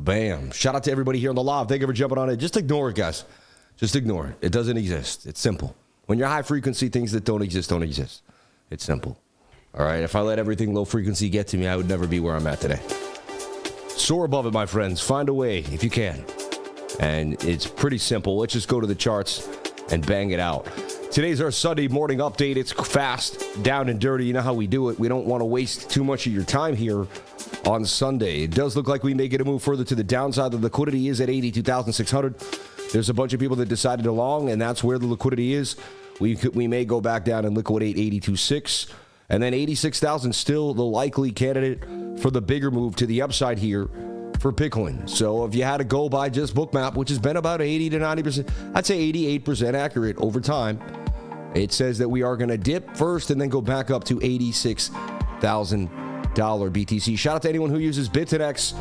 Bam. Shout out to everybody here on the live. Thank you for jumping on it. Just ignore it, guys. Just ignore it. It doesn't exist. It's simple. When you're high frequency, things that don't exist don't exist. It's simple. All right? If I let everything low frequency get to me, I would never be where I'm at today. Soar above it, my friends. Find a way if you can. And it's pretty simple. Let's just go to the charts and bang it out. Today's our Sunday morning update. It's fast, down and dirty. You know how we do it. We don't want to waste too much of your time here on Sunday. It does look like we may get a move further to the downside. The liquidity is at 82,600. There's a bunch of people that decided to long, and that's where the liquidity is. We may go back down and liquidate 82.6. And then 86,000 still the likely candidate for the bigger move to the upside here for Bitcoin. So if you had to go by just BOOKMAP, which has been about 80 to 90%, I'd say 88% accurate over time, it says that we are going to dip first and then go back up to $86,000 BTC. Shout out to anyone who uses BitTinex.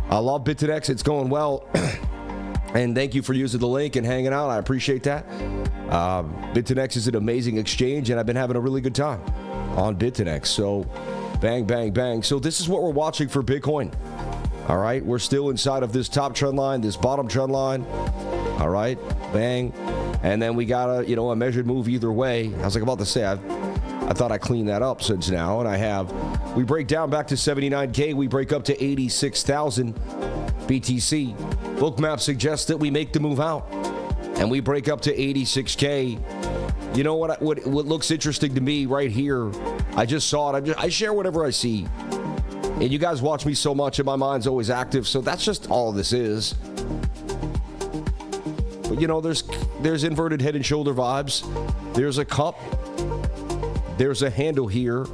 I love BitTinex. It's going well. And thank you for using the link and hanging out. I appreciate that. BitTinex is an amazing exchange, and I've been having a really good time on BitTinex. So bang, bang, bang. So this is what we're watching for Bitcoin. All right. We're still inside of this top trend line, this bottom trend line. All right. Bang. And then we got a measured move either way. I was like about to say, I thought I cleaned that up since now, and I have. We break down back to 79K. We break up to 86,000 BTC. BOOKMAP suggests that we make the move out, and we break up to 86K. You know what looks interesting to me right here? I just saw it. I share whatever I see, and you guys watch me so much, and my mind's always active. So that's just all this is. But there's inverted head and shoulder vibes. There's a cup. There's a handle here.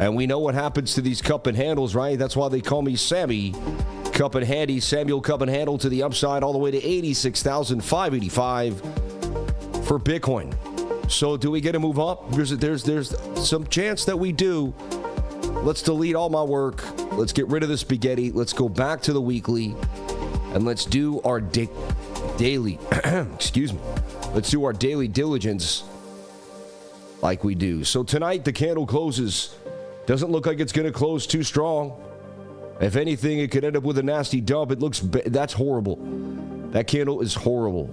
And we know what happens to these cup and handles, right? That's why they call me Sammy Cup and Handy. Samuel Cup and Handle to the upside all the way to 86,585 for Bitcoin. So do we get a move up? There's some chance that we do. Let's delete all my work. Let's get rid of the spaghetti. Let's go back to the weekly. And let's do our daily, excuse me. Let's do our daily diligence like we do. So tonight the candle closes. Doesn't look like it's going to close too strong. If anything, it could end up with a nasty dump. It looks, that's horrible. That candle is horrible.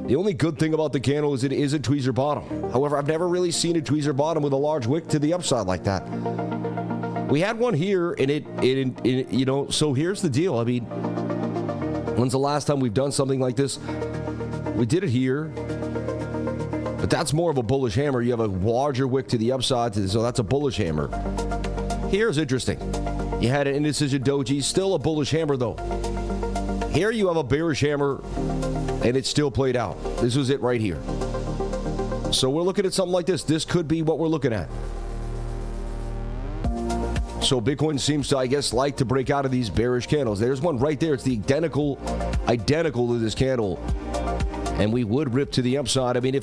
The only good thing about the candle is it is a tweezer bottom. However, I've never really seen a tweezer bottom with a large wick to the upside like that. We had one here, and it so here's the deal. I mean, when's the last time we've done something like this? We did it here, but that's more of a bullish hammer. You have a larger wick to the upside, so that's a bullish hammer. Here's interesting. You had an indecision doji, still a bullish hammer though. Here you have a bearish hammer, and it still played out. This was it right here. So we're looking at something like this. This could be what we're looking at. So Bitcoin seems to, I guess, like to break out of these bearish candles. There's one right there. It's the identical to this candle. And we would rip to the upside. I mean,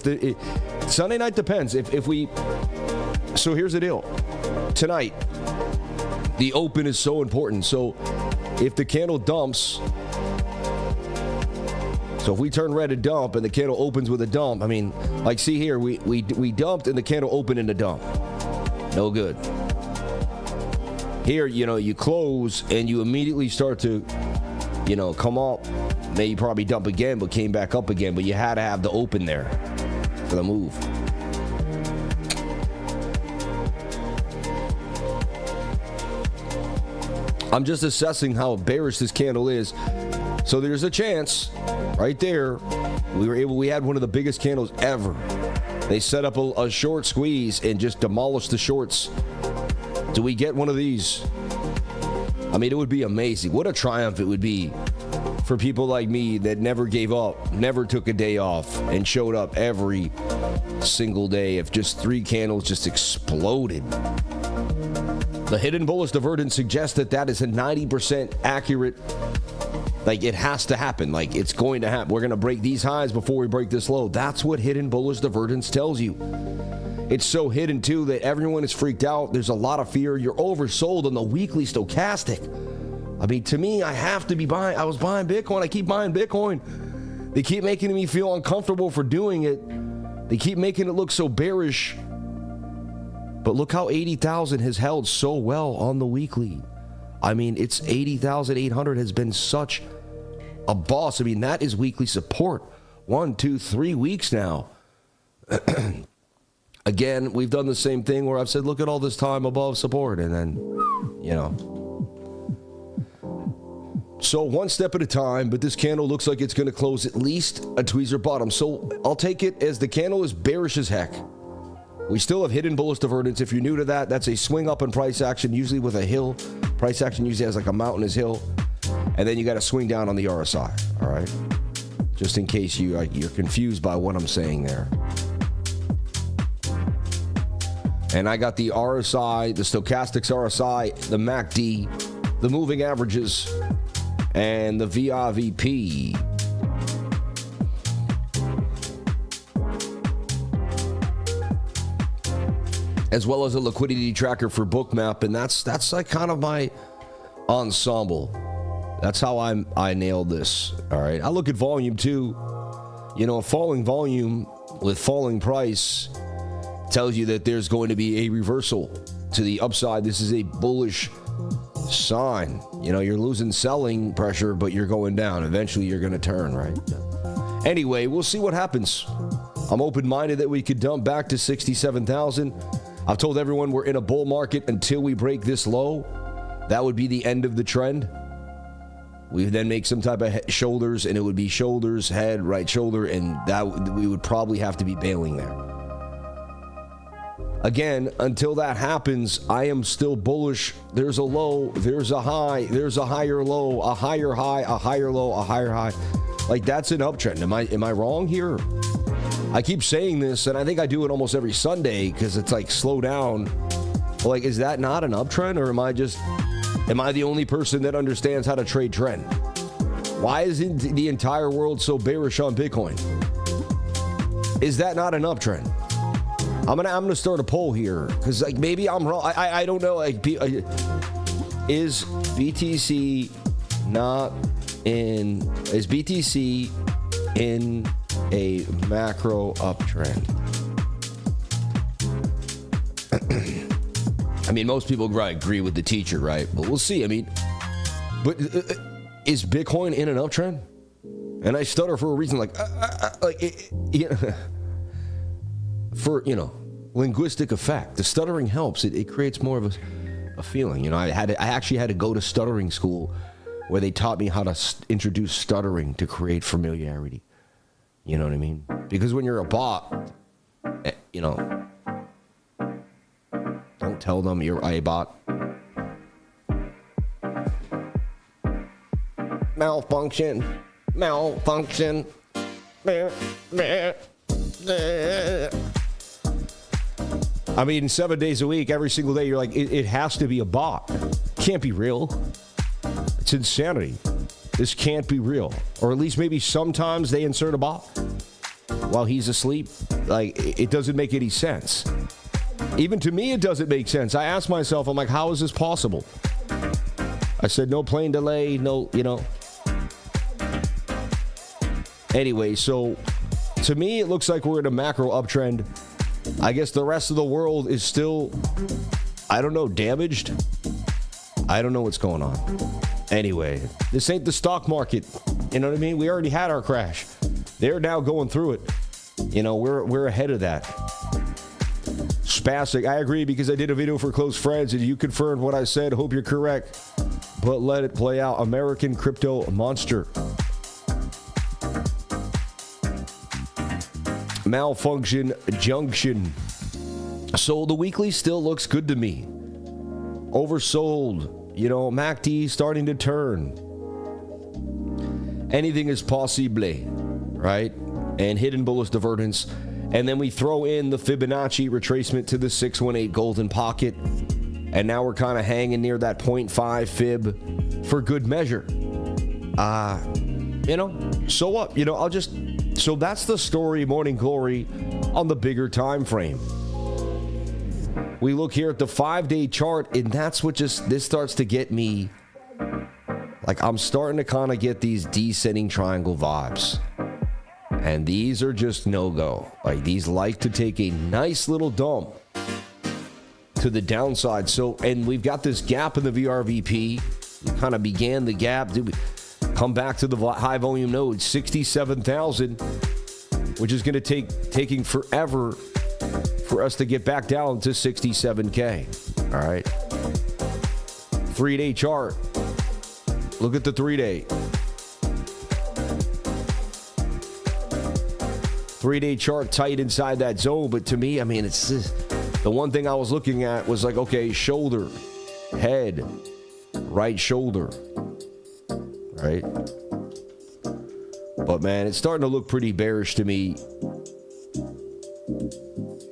Sunday night depends. So here's the deal. Tonight, the open is so important. So if the candle dumps, so if we turn red and dump and the candle opens with a dump, I mean, like see here, we dumped and the candle opened in the dump. No good. Here, you close and you immediately start to, come up. Then you probably dump again, but came back up again. But you had to have the open there for the move. I'm just assessing how bearish this candle is. So there's a chance right there. We had one of the biggest candles ever. They set up a short squeeze and just demolished the shorts. Do we get one of these? I mean, it would be amazing. What a triumph it would be for people like me that never gave up, never took a day off, and showed up every single day if just 3 candles just exploded. The hidden bullish divergence suggests that is a 90% accurate. Like, it has to happen. Like, it's going to happen. We're going to break these highs before we break this low. That's what hidden bullish divergence tells you. It's so hidden, too, that everyone is freaked out. There's a lot of fear. You're oversold on the weekly stochastic. I mean, to me, I have to be buying. I was buying Bitcoin. I keep buying Bitcoin. They keep making me feel uncomfortable for doing it. They keep making it look so bearish. But look how 80,000 has held so well on the weekly. I mean, it's 80,800 has been such a boss. I mean, that is weekly support. 1, 2, 3 weeks now. Again, we've done the same thing where I've said, look at all this time above support. And then, you know. So one step at a time, but this candle looks like it's going to close at least a tweezer bottom. So I'll take it as the candle is bearish as heck. We still have hidden bullish divergence. If you're new to that, that's a swing up in price action, usually with a hill. Price action usually has like a mountainous hill. And then you got to swing down on the RSI, all right? Just in case you're confused by what I'm saying there. And I got the RSI, the stochastics RSI, the MACD, the moving averages, and the VIVP. As well as a liquidity tracker for BOOKMAP, and that's like kind of my ensemble. That's how I nailed this. All right. I look at volume too. You know, falling volume with falling price tells you that there's going to be a reversal to the upside. This is a bullish sign. You know, you're losing selling pressure, but you're going down. Eventually you're going to turn, right? Anyway, we'll see what happens. I'm open-minded that we could dump back to 67,000. I've told everyone we're in a bull market until we break this low. That would be the end of the trend. We would then make some type of shoulders, and it would be shoulders, head, right shoulder, and that we would probably have to be bailing there. Again, until that happens, I am still bullish. There's a low, there's a high, there's a higher low, a higher high, a higher low, a higher high. Like, that's an uptrend. Am I wrong here? I keep saying this, and I think I do it almost every Sunday because it's like, slow down. Like, is that not an uptrend, or am I the only person that understands how to trade trend? Why isn't the entire world so bearish on Bitcoin? Is that not an uptrend? I'm gonna start a poll here because, like, maybe I'm wrong. I don't know. Like, is BTC in a macro uptrend? I mean, most people agree with the teacher, right? But we'll see. I mean, but is Bitcoin in an uptrend? And I stutter for a reason, for, you know, linguistic effect. The stuttering helps. It creates more of a feeling. You know, I actually had to go to stuttering school where they taught me how to introduce stuttering to create familiarity. You know what I mean? Because when you're a bot, you know, don't tell them you're a bot. Malfunction. I mean, 7 days a week, every single day, you're like, it has to be a bot. Can't be real. It's insanity. This can't be real. Or at least maybe sometimes they insert a bot while he's asleep. Like, it doesn't make any sense. Even to me, it doesn't make sense. I asked myself, I'm like, how is this possible? I said, no plane delay, no, you know. Anyway, so to me, it looks like we're in a macro uptrend. I guess the rest of the world is still, I don't know, damaged. I don't know what's going on. Anyway, this ain't the stock market. You know what I mean? We already had our crash. They're now going through it. You know, we're ahead of that. Spastic, I agree, because I did a video for close friends and you confirmed what I said. Hope you're correct, but let it play out. American crypto monster. Malfunction junction. So the weekly still looks good to me. Oversold. You know, MACD starting to turn. Anything is possible, right? And hidden bullish divergence. And then we throw in the Fibonacci retracement to the 618 golden pocket. And now we're kind of hanging near that 0.5 fib for good measure. You know, so what? You know, so that's the story, Morning Glory, on the bigger time frame. We look here at the 5-day chart, and that's what this starts to get me. Like, I'm starting to kind of get these descending triangle vibes. And these are just no-go. Like, these like to take a nice little dump to the downside. So, and we've got this gap in the VRVP. We kind of began the gap. Did we come back to the high volume node, 67,000, which is going to taking forever for us to get back down to 67K. All right. 3-day chart. Look at the 3-day. 3-day chart tight inside that zone. But to me, I mean, it's the one thing I was looking at was like, okay, shoulder, head, right shoulder, right? But man, it's starting to look pretty bearish to me.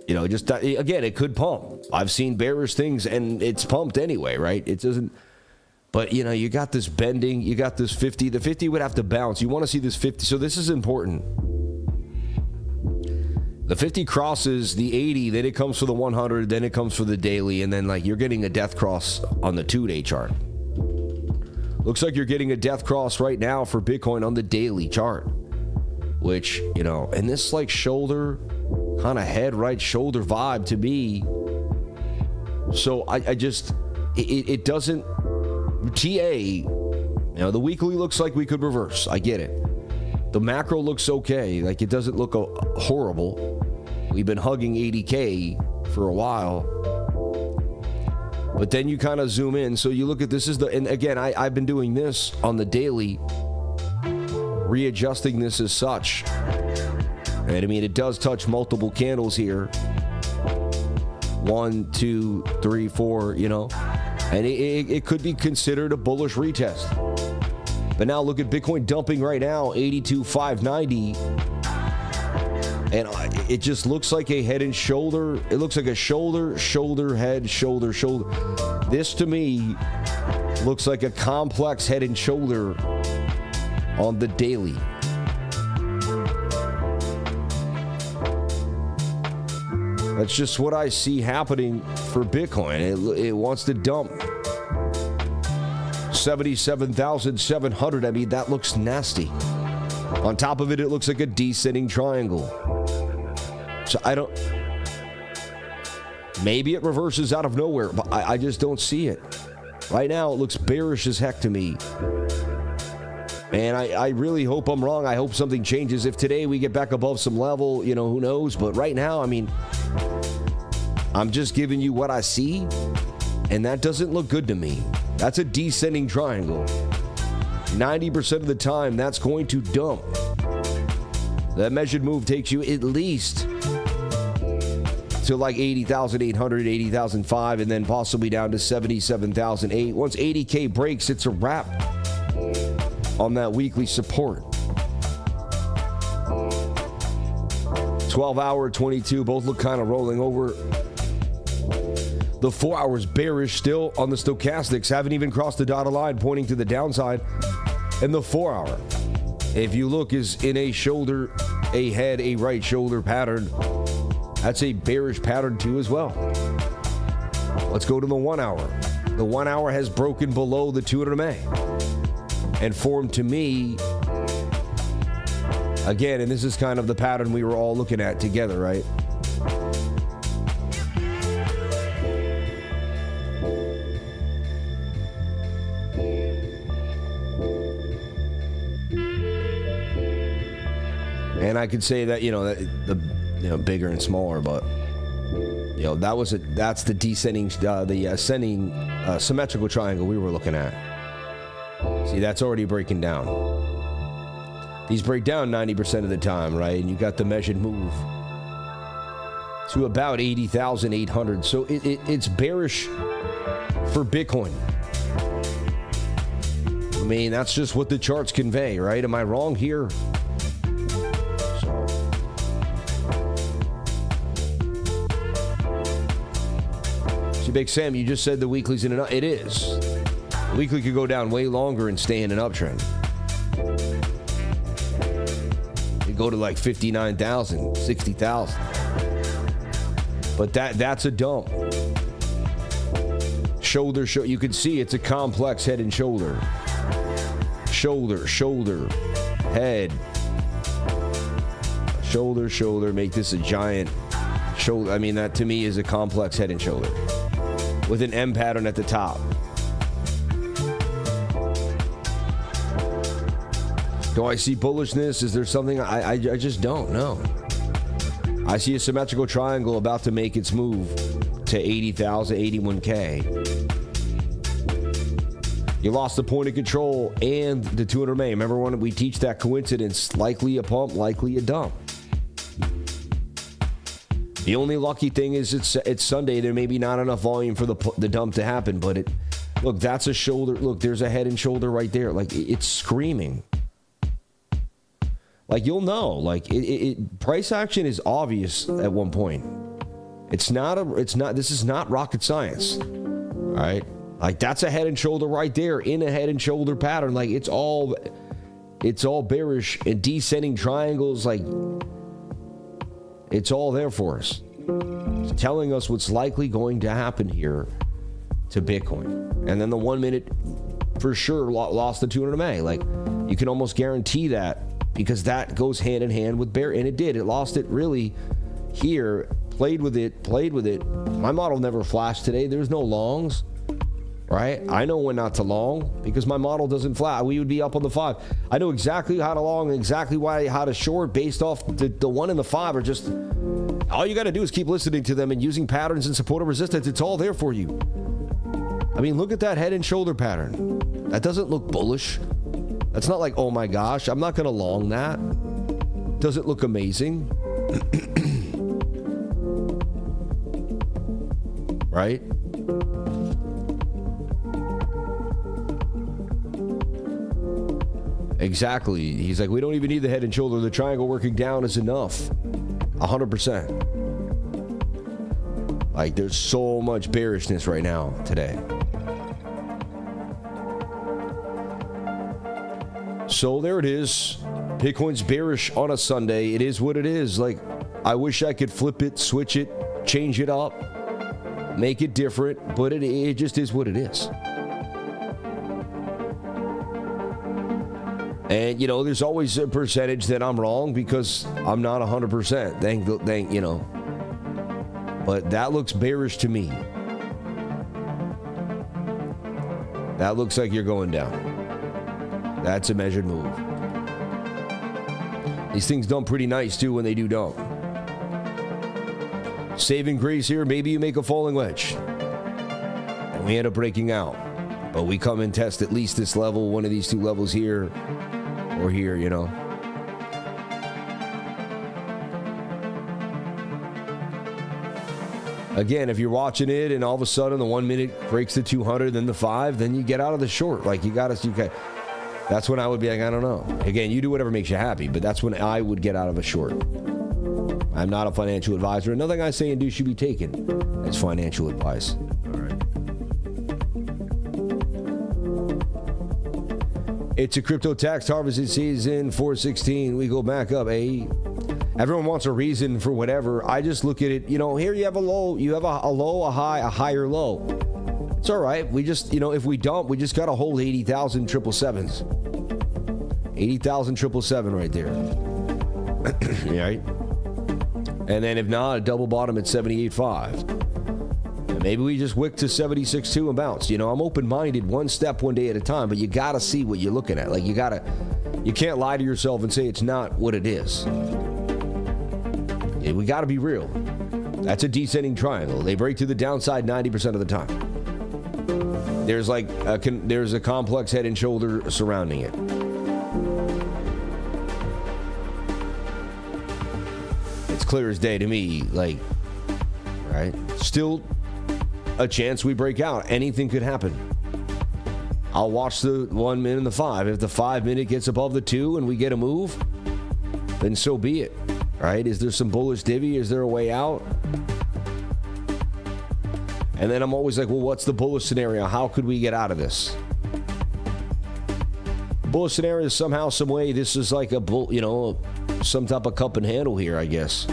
You know, just again, it could pump. I've seen bearish things and it's pumped anyway, right? It doesn't. But, you know, you got this bending, you got this 50. The 50 would have to bounce. You want to see this 50. So this is important. The 50 crosses the 80, then it comes for the 100, then it comes for the daily, and then, like, you're getting a death cross on the 2-day chart. Looks like you're getting a death cross right now for Bitcoin on the daily chart, which, you know, and this, like, shoulder, kind of head, right shoulder vibe to me. So I just, it doesn't, TA, you know, the weekly looks like we could reverse. I get it. The macro looks okay. Like, it doesn't look horrible. We've been hugging 80K for a while. But then you kind of zoom in. So you look at this is the, and again, I've been doing this on the daily, readjusting this as such. And I mean, it does touch multiple candles here. 1, 2, 3, 4, you know. And it could be considered a bullish retest. But now look at Bitcoin dumping right now, 82,590. And it just looks like a head and shoulder. It looks like a shoulder, shoulder, head, shoulder, shoulder. This to me looks like a complex head and shoulder on the daily. That's just what I see happening for Bitcoin. It wants to dump 77,700. I mean, that looks nasty. On top of it, it looks like a descending triangle. So I don't, maybe it reverses out of nowhere, but I just don't see it. Right now, it looks bearish as heck to me. And I really hope I'm wrong. I hope something changes. If today we get back above some level, you know, who knows? But right now, I mean, I'm just giving you what I see, and that doesn't look good to me. That's a descending triangle. 90% of the time, that's going to dump. That measured move takes you at least to like 80,800, 80,005, and then possibly down to 77,008. Once 80K breaks, it's a wrap on that weekly support. 12-hour, 22, both look kind of rolling over. The 4 hours bearish still on the stochastics, haven't even crossed the dotted line, pointing to the downside. And the 4 hour, if you look, is in a shoulder, a head, a right shoulder pattern. That's a bearish pattern too as well. Let's go to the 1 hour. The 1 hour has broken below the 200 MA and formed, to me, again, and this is kind of the pattern we were all looking at together, right? And I could say that, you know, the bigger and smaller, but you know, that's the descending, the ascending symmetrical triangle we were looking at. See, that's already breaking down. These break down 90% of the time, right? And you got the measured move to about 80,800. So it's bearish for Bitcoin. I mean, that's just what the charts convey, right? Am I wrong here? Big Sam, you just said the weekly's in an up. It is. The weekly could go down way longer and stay in an uptrend. You go to like 59,000, 60,000. But that's a dump. Shoulder, you can see it's a complex head and shoulder. Shoulder, shoulder, head. Shoulder, shoulder, make this a giant shoulder. I mean, that to me is a complex head and shoulder. with an M pattern at the top. Do I see bullishness? Is there something? I just don't know. I see a symmetrical triangle about to make its move to 80,000, 81K. You lost the point of control and the 200 MA. Remember when we teach that coincidence? Likely a pump, likely a dump. The only lucky thing is it's Sunday. There may be not enough volume for the dump to happen. But look, that's a shoulder. Look, there's a head and shoulder right there. Like it's screaming. Like you'll know. Like price action is obvious at one point. It's not. This is not rocket science. All right. Like that's a head and shoulder right there in a head and shoulder pattern. Like it's all bearish and descending triangles. Like it's all there for us. It's telling us what's likely going to happen here to Bitcoin. And then the 1 minute for sure lost the 200 MA. Like you can almost guarantee that because that goes hand in hand with bear. And it did. It lost it really here. Played with it. My model never flashed today. There's no longs. Right? I know when not to long because my model doesn't flat. We would be up on the 5. I know exactly how to long and exactly how to short based off the 1 and the 5 are just, all you got to do is keep listening to them and using patterns and supportive resistance. It's all there for you. I mean, look at that head and shoulder pattern. That doesn't look bullish. That's not like, oh my gosh, I'm not going to long that. Does it look amazing? Right? Exactly. He's like, we don't even need the head and shoulder. The triangle working down is enough. 100%. Like, there's so much bearishness right now today. So there it is. Bitcoin's bearish on a Sunday. It is what it is. Like, I wish I could flip it, switch it, change it up, make it different, but it just is what it is. And, you know, there's always a percentage that I'm wrong because I'm not 100%. Thank, you know. But that looks bearish to me. That looks like you're going down. That's a measured move. These things dump pretty nice, too, when they do dump. Saving grace here, maybe you make a falling wedge. And we end up breaking out. But we come and test at least this level, one of these two levels here. Or here, you know. Again, if you're watching it and all of a sudden the 1 minute breaks the 200, then the 5, then you get out of the short. Like that's when I would be like, I don't know. Again, you do whatever makes you happy, but that's when I would get out of a short. I'm not a financial advisor. Nothing I say and do should be taken as financial advice. All right. It's a crypto tax harvesting season, 416. We go back up. Everyone wants a reason for whatever. I just look at it, you know, here you have a low, you have a low, a high, a higher low. It's all right. We just, you know, if we dump, we just got to hold 80,000 777s. 80,000 777 right there. Right? And then if not, a double bottom at 78.5. Maybe we just wick to 76.2 and bounce. You know, I'm open-minded, one step, one day at a time, but you got to see what you're looking at. Like, you can't lie to yourself and say it's not what it is. Yeah, we got to be real. That's a descending triangle. They break to the downside 90% of the time. There's a complex head and shoulder surrounding it. It's clear as day to me, like, right? Still a chance we break out. Anything could happen. I'll watch the 1 minute and the 5. If the 5 minute gets above the 2 and we get a move, then so be it. Right? Is there some bullish divvy? Is there a way out? And then I'm always like, well, what's the bullish scenario? How could we get out of this? Bullish scenario is somehow, some way, this is like a bull, you know, some type of cup and handle here, I guess.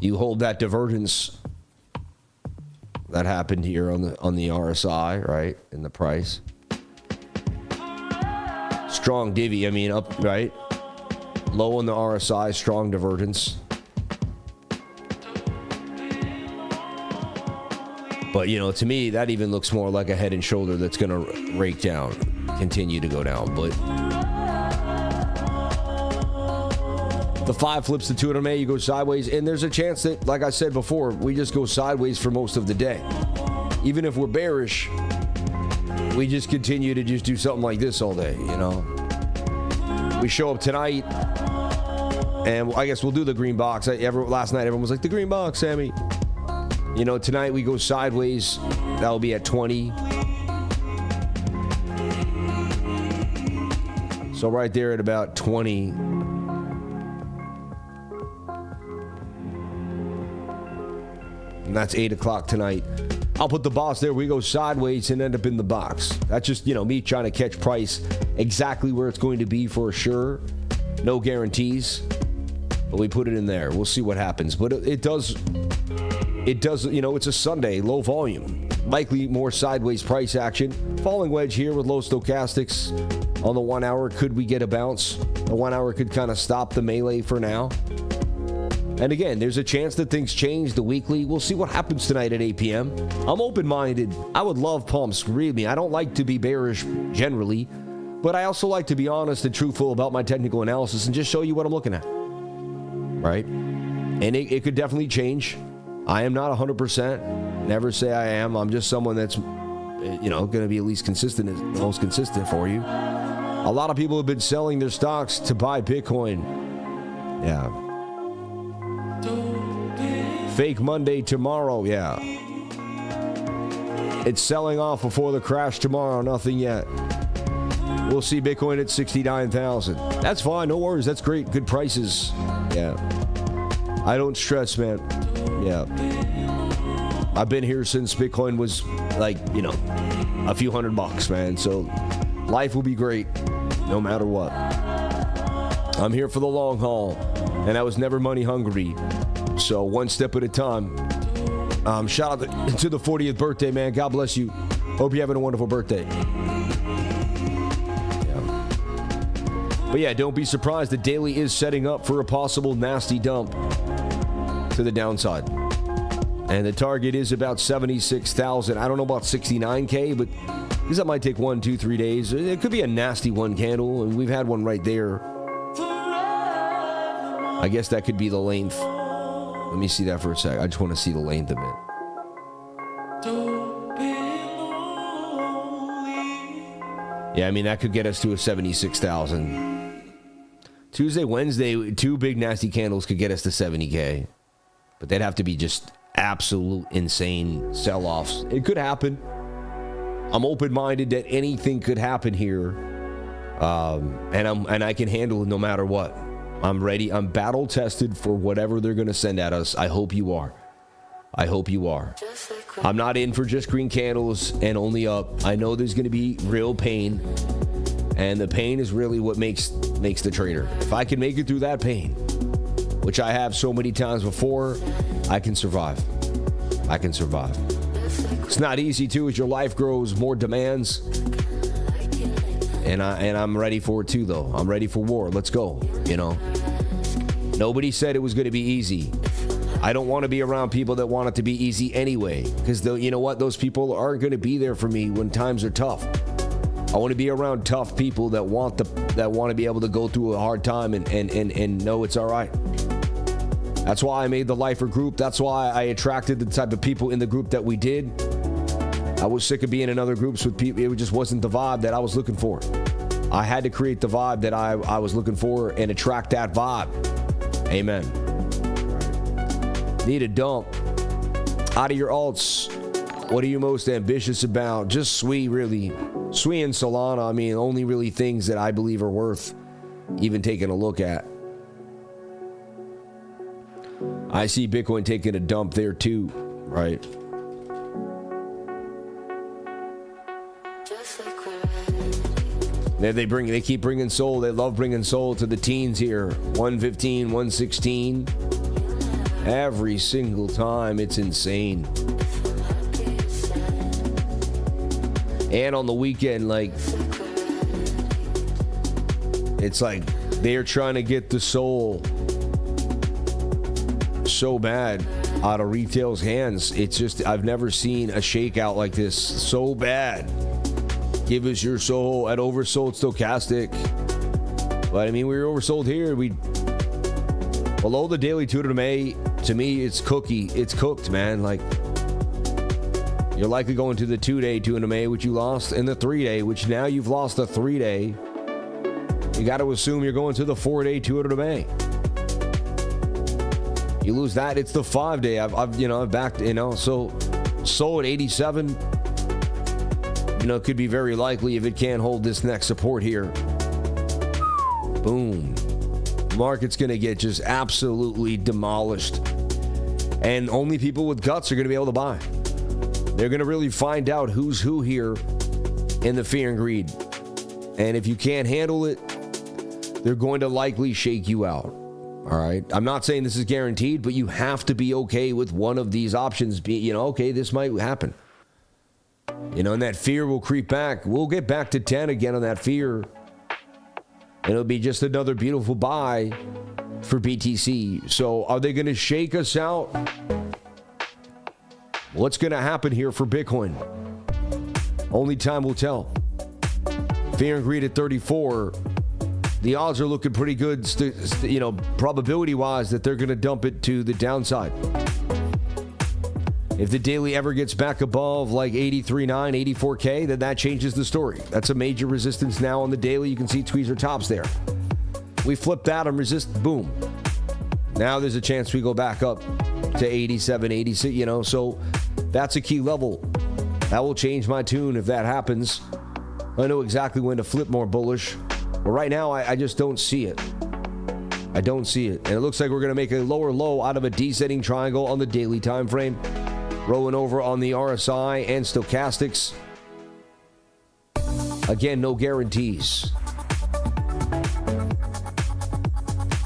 You hold that divergence that happened here on the RSI, right, in the price. Strong divvy, I mean, up, right? Low on the RSI, strong divergence. But, you know, to me, that even looks more like a head and shoulder that's going to rake down, continue to go down. But the 5 flips to 2 on May, you go sideways. And there's a chance that, like I said before, we just go sideways for most of the day. Even if we're bearish, we just continue to just do something like this all day, you know. We show up tonight, and I guess we'll do the green box. Last night, everyone was like, the green box, Sammy. You know, tonight we go sideways. That'll be at 20. So right there at about 20. And that's 8 o'clock tonight. I'll put the boss there. We go sideways and end up in the box. That's just, you know, me trying to catch price exactly where it's going to be for sure. No guarantees. But we put it in there. We'll see what happens. But it does, you know, it's a Sunday, low volume. Likely more sideways price action. Falling wedge here with low stochastics on the 1 hour. Could we get a bounce? The 1 hour could kind of stop the melee for now. And again, there's a chance that things change the weekly. We'll see what happens tonight at 8 p.m. I'm open-minded. I would love pumps, really. I don't like to be bearish generally, but I also like to be honest and truthful about my technical analysis and just show you what I'm looking at. Right? And it could definitely change. I am not 100%. Never say I am. I'm just someone that's, you know, going to be at least consistent, the most consistent for you. A lot of people have been selling their stocks to buy Bitcoin. Yeah. Fake Monday tomorrow, yeah. It's selling off before the crash tomorrow, nothing yet. We'll see Bitcoin at 69,000. That's fine, no worries, that's great, good prices. Yeah. I don't stress, man. Yeah. I've been here since Bitcoin was like, you know, a few $100, man. So life will be great no matter what. I'm here for the long haul, and I was never money hungry. So one step at a time. Shout out to the 40th birthday, man. God bless you. Hope you're having a wonderful birthday. Yeah. But yeah, don't be surprised. The daily is setting up for a possible nasty dump to the downside. And the target is about 76,000. I don't know about 69K, but because that might take 1, 2, 3 days. It could be a nasty one candle, and we've had one right there. I guess that could be the length. Let me see that for a sec. I just want to see the length of it. Yeah, I mean, that could get us to a 76,000. Tuesday, Wednesday, 2 big nasty candles could get us to 70K. But they'd have to be just absolute insane sell-offs. It could happen. I'm open-minded that anything could happen here. And I can handle it no matter what. I'm ready. I'm battle tested for whatever they're going to send at us. I hope you are. I hope you are. I'm not in for just green candles and only up. I know there's going to be real pain. And the pain is really what makes the trader. If I can make it through that pain, which I have so many times before, I can survive. I can survive. It's not easy too as your life grows, more demands. And I'm ready for it too, though. I'm ready for war. Let's go. You know, nobody said it was going to be easy. I don't want to be around people that want it to be easy anyway, because you know what? Those people aren't going to be there for me when times are tough. I want to be around tough people that want to be able to go through a hard time and know it's all right. That's why I made the Lifer group. That's why I attracted the type of people in the group that we did. I was sick of being in other groups with people. It just wasn't the vibe that I was looking for. I had to create the vibe that I was looking for and attract that vibe. Amen. Need a dump. Out of your alts, what are you most ambitious about? Just SWE, really. SWE and Solana, I mean, only really things that I believe are worth even taking a look at. I see Bitcoin taking a dump there too, right? They keep bringing Sol. They love bringing Sol to the teens here. 115, 116. Every single time. It's insane. And on the weekend, like, it's like they're trying to get the Sol so bad out of retail's hands. It's just, I've never seen a shakeout like this so bad. Give us your soul at oversold stochastic. But I mean, we were oversold here. Below the daily 2 MA, to me, it's cooked, man. Like, you're likely going to the 2-day 2 MA, which you lost, and the 3-day, which now you've lost the 3-day. You got to assume you're going to the 4-day 2 MA. You lose that, it's the 5-day. I've backed, so sold at 87. Could be very likely if it can't hold this next support here. Boom. Market's going to get just absolutely demolished. And only people with guts are going to be able to buy. They're going to really find out who's who here in the fear and greed. And if you can't handle it, they're going to likely shake you out. All right. I'm not saying this is guaranteed, but you have to be okay with one of these options. Okay, this might happen. And that fear will creep back. We'll get back to 10 again on that fear. And it'll be just another beautiful buy for BTC. So are they going to shake us out? What's going to happen here for Bitcoin? Only time will tell. Fear and greed at 34. The odds are looking pretty good, probability-wise, that they're going to dump it to the downside. If the daily ever gets back above like 83.9, 84K, then that changes the story. That's a major resistance now on the daily. You can see tweezer tops there. We flip that and resist, boom. Now there's a chance we go back up to 87, 86, so that's a key level. That will change my tune if that happens. I know exactly when to flip more bullish. But right now, I just don't see it. I don't see it. And it looks like we're going to make a lower low out of a descending triangle on the daily time frame. Rolling over on the RSI and stochastics. Again, no guarantees.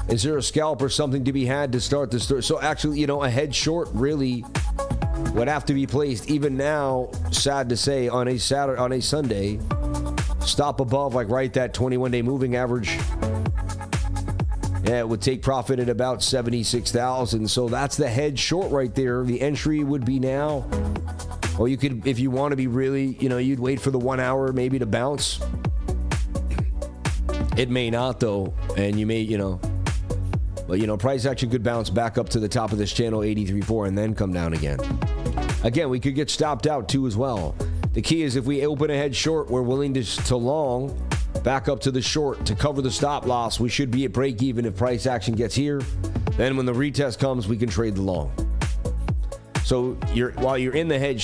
Is there a scalp or something to be had to start the story? So actually, a head short really would have to be placed even now, sad to say, on a Sunday. Stop above, like right that 21-day moving average. Yeah, it would take profit at about 76,000. So that's the head short right there. The entry would be now. Or you could, if you want to be really, you'd wait for the 1 hour maybe to bounce. It may not though. And you may, but price action could bounce back up to the top of this channel, 83.4, and then come down again. Again, we could get stopped out too as well. The key is if we open a head short, we're willing to long, back up to the short to cover the stop loss. We should be at break even if price action gets here. Then when the retest comes, we can trade the long. So while I'm in the head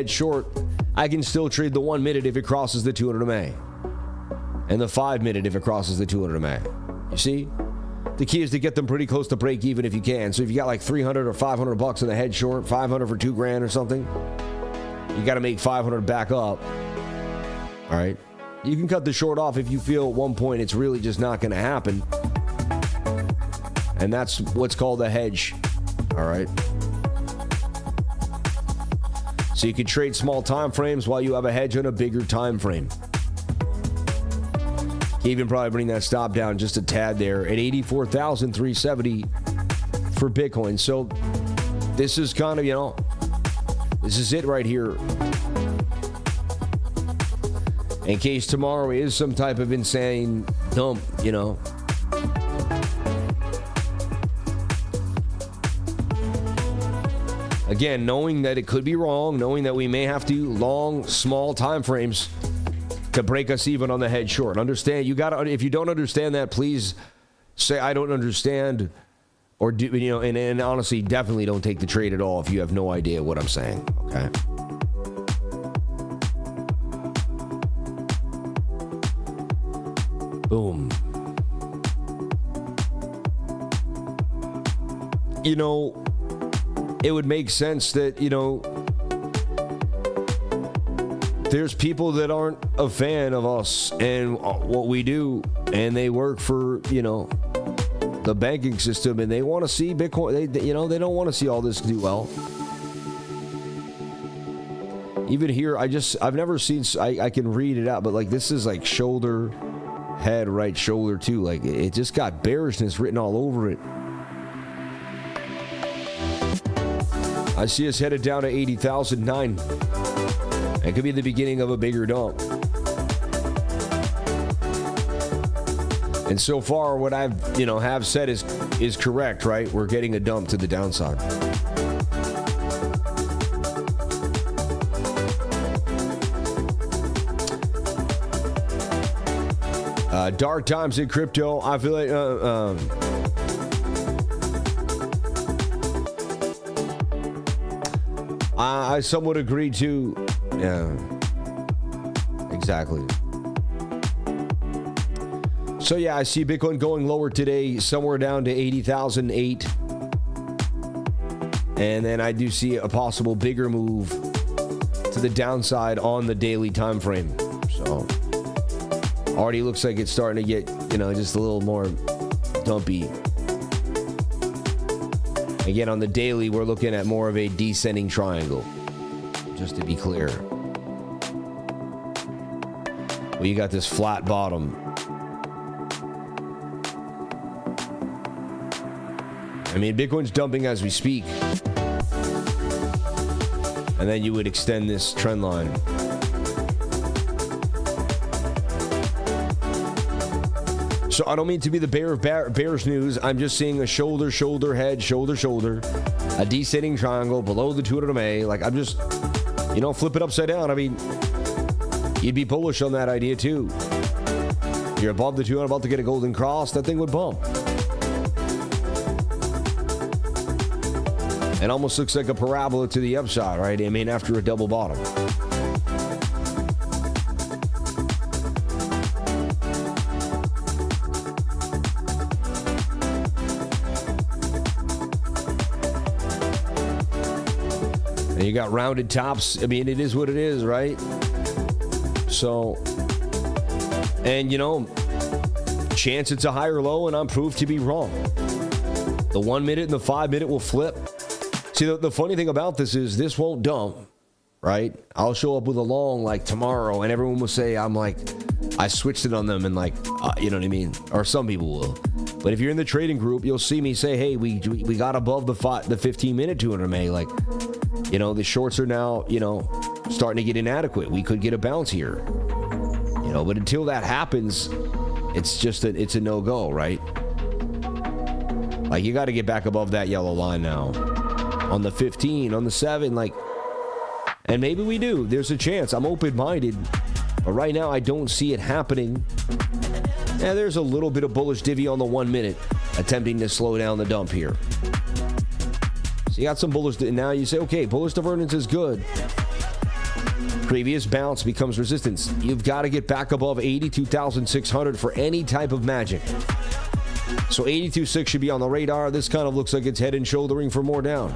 short, I can still trade the 1 minute if it crosses the 200 MA. And the 5 minute if it crosses the 200 MA. You see? The key is to get them pretty close to break even if you can. So if you got like 300 or 500 bucks in the head short, 500 for $2,000 or something, you got to make 500 back up. All right. You can cut the short off if you feel at one point it's really just not going to happen. And that's what's called a hedge. All right. So you can trade small time frames while you have a hedge on a bigger time frame. You even probably bring that stop down just a tad there at 84,370 for Bitcoin. So this is kind of, this is it right here. In case tomorrow is some type of insane dump, Again, knowing that it could be wrong, knowing that we may have to long, small time frames to break us even on the head short. Understand, if you don't understand that, please say, I don't understand, or do, and honestly, definitely don't take the trade at all if you have no idea what I'm saying, okay? Boom. It would make sense that, there's people that aren't a fan of us and what we do, and they work for, the banking system, and they want to see Bitcoin. They don't want to see all this do well. Even here, I've never seen, I can read it out, but like this is like shoulder, head, right shoulder too. Like it just got bearishness written all over it. I see us headed down to 80,009. It could be the beginning of a bigger dump. And so far, what I've, have said is correct, right? We're getting a dump to the downside. Dark times in crypto. I feel like I somewhat agree too. Yeah, exactly. So yeah, I see Bitcoin going lower today, somewhere down to 80,008. And then I do see a possible bigger move to the downside on the daily time frame. So already looks like it's starting to get, just a little more dumpy. Again, on the daily, we're looking at more of a descending triangle, just to be clear. Well, you got this flat bottom. I mean, Bitcoin's dumping as we speak. And then you would extend this trend line. So I don't mean to be the bearer of bears news. I'm just seeing a shoulder, shoulder, head, shoulder, shoulder. A descending triangle below the 200 MA. Like, I'm just, flip it upside down. I mean, you'd be bullish on that idea too. You're above the 200, about to get a golden cross. That thing would bump. It almost looks like a parabola to the upside, right? I mean, after a double bottom. And you got rounded tops. I mean, it is what it is, right? So, and chance it's a higher low, and I'm proved to be wrong. The 1 minute and the 5 minute will flip. See, the funny thing about this is this won't dump, right? I'll show up with a long like tomorrow, and everyone will say I switched it on them, and you know what I mean? Or some people will. But if you're in the trading group, you'll see me say, hey, we got above the 15-minute 200 MA. Like, the shorts are now, starting to get inadequate. We could get a bounce here. But until that happens, it's just it's a no-go, right? Like, you got to get back above that yellow line now. On the 15, on the 7, and maybe we do. There's a chance. I'm open-minded, but right now I don't see it happening. Yeah, there's a little bit of bullish divvy on the 1 minute, attempting to slow down the dump here. So you got some bullish. Now you say, okay, bullish divergence is good. Previous bounce becomes resistance. You've got to get back above 82,600 for any type of magic. So 82.6 should be on the radar. This kind of looks like it's head and shouldering for more down.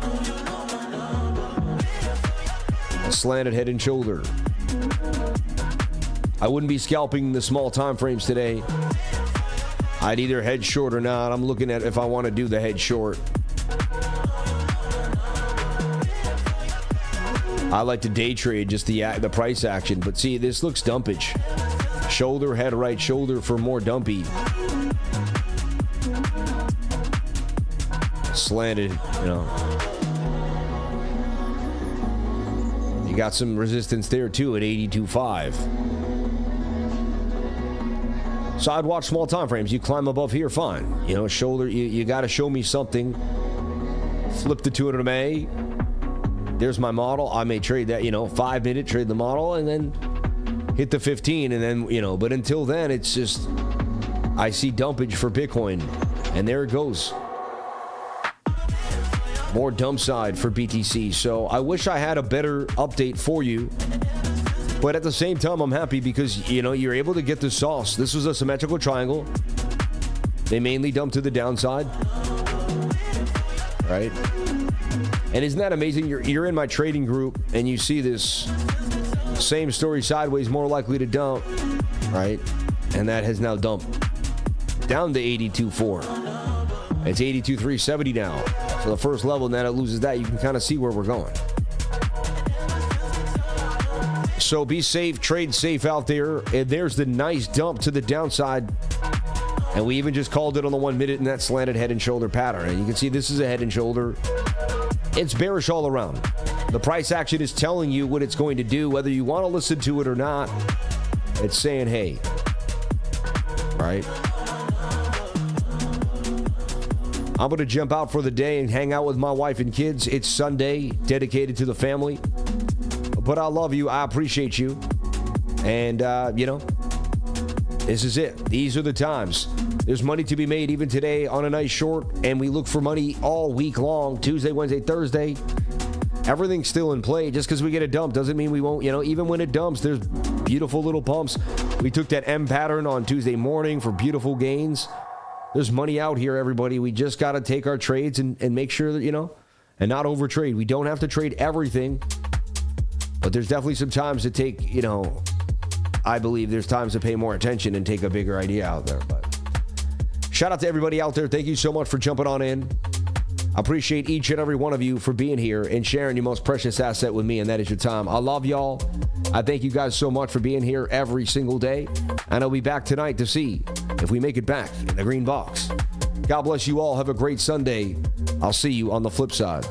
A slanted head and shoulder. I wouldn't be scalping the small time frames today. I'd either head short or not. I'm looking at if I want to do the head short. I like to day trade just the price action. But see, this looks dumpage. Shoulder, head, right shoulder for more dumpy. Slanted, You got some resistance there too at 82.5. So I'd watch small time frames. You climb above here, fine. Shoulder, you got to show me something. Flip the 200 MA. There's my model. I may trade that, 5 minute, trade the model, and then hit the 15, and then, but until then, it's just, I see dumpage for Bitcoin, and there it goes. More dump side for BTC. So I wish I had a better update for you. But at the same time, I'm happy because, you're able to get the sauce. This was a symmetrical triangle. They mainly dumped to the downside. Right? And isn't that amazing? You're in my trading group and you see this same story sideways, more likely to dump. Right? And that has now dumped down to 82.4. It's 82.370 now. So the first level, and then it loses that. You can kind of see where we're going. So be safe, trade safe out there. And there's the nice dump to the downside. And we even just called it on the 1 minute in that slanted head and shoulder pattern. And you can see this is a head and shoulder. it's bearish all around. The price action is telling you what it's going to do, whether you want to listen to it or not. It's saying, hey, right? I'm going to jump out for the day and hang out with my wife and kids. It's Sunday, dedicated to the family. But I love you. I appreciate you. And, this is it. These are the times. There's money to be made even today on a nice short, and we look for money all week long, Tuesday, Wednesday, Thursday. Everything's still in play. Just because we get a dump doesn't mean we won't, even when it dumps, there's beautiful little pumps. We took that M pattern on Tuesday morning for beautiful gains. There's money out here, everybody. We just got to take our trades and make sure that, and not overtrade. We don't have to trade everything, but there's definitely some times to take, I believe there's times to pay more attention and take a bigger idea out there. But shout out to everybody out there. Thank you so much for jumping on in. I appreciate each and every one of you for being here and sharing your most precious asset with me, and that is your time. I love y'all. I thank you guys so much for being here every single day. And I'll be back tonight to see if we make it back in the green box. God bless you all. Have a great Sunday. I'll see you on the flip side.